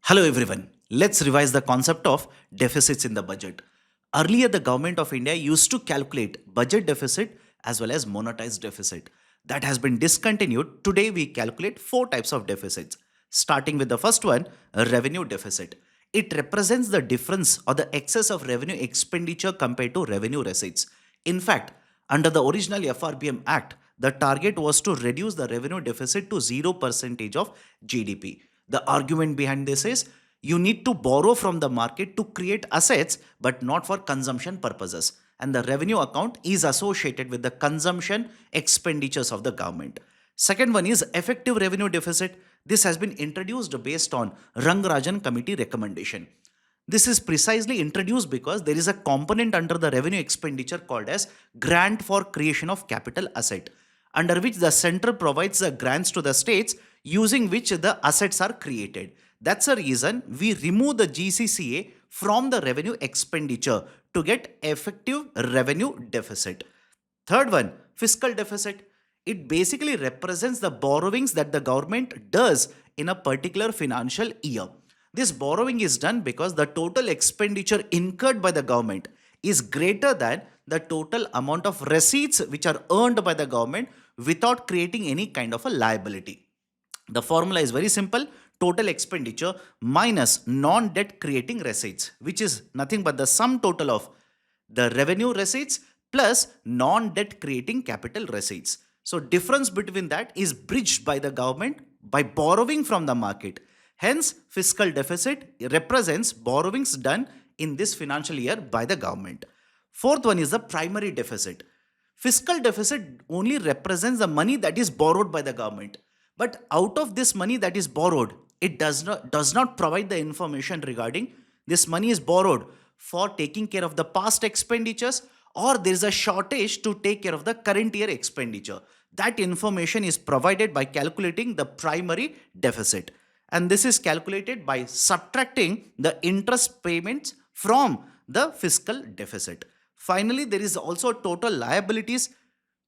Hello everyone. Let's revise the concept of deficits in the budget. Earlier, the government of India used to calculate budget deficit as well as monetized deficit. That has been discontinued. Today, we calculate four types of deficits. Starting with the first one, a revenue deficit. It represents the difference or the excess of revenue expenditure compared to revenue receipts. In fact, under the original FRBM Act, the target was to reduce the revenue deficit to 0% of GDP. The argument behind this is you need to borrow from the market to create assets, but not for consumption purposes. And the revenue account is associated with the consumption expenditures of the government. Second one is effective revenue deficit. This has been introduced based on Rangarajan Committee recommendation. This is precisely introduced because there is a component under the revenue expenditure called as grant for creation of capital asset, under which the center provides the grants to the states using which the assets are created. That's the reason we remove the GCCA from the revenue expenditure to get effective revenue deficit. Third one, fiscal deficit. It basically represents the borrowings that the government does in a particular financial year. This borrowing is done because the total expenditure incurred by the government is greater than the total amount of receipts which are earned by the government without creating any kind of a liability. The formula is very simple: total expenditure minus non-debt creating receipts, which is nothing but the sum total of the revenue receipts plus non-debt creating capital receipts. So difference between that is bridged by the government by borrowing from the market. Hence, fiscal deficit represents borrowings done in this financial year by the government. Fourth one is the primary deficit. Fiscal deficit only represents the money that is borrowed by the government. But out of this money that is borrowed, it does not provide the information regarding this money is borrowed for taking care of the past expenditures, or there is a shortage to take care of the current year expenditure. That information is provided by calculating the primary deficit. And this is calculated by subtracting the interest payments from the fiscal deficit. Finally, there is also total liabilities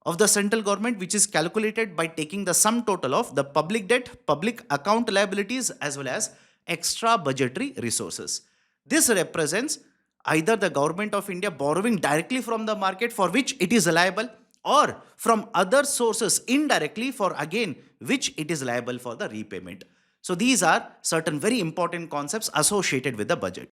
of the central government, which is calculated by taking the sum total of the public debt, public account liabilities, as well as extra budgetary resources. This represents either the government of India borrowing directly from the market for which it is liable, or from other sources indirectly for again which it is liable for the repayment. So these are certain very important concepts associated with the budget.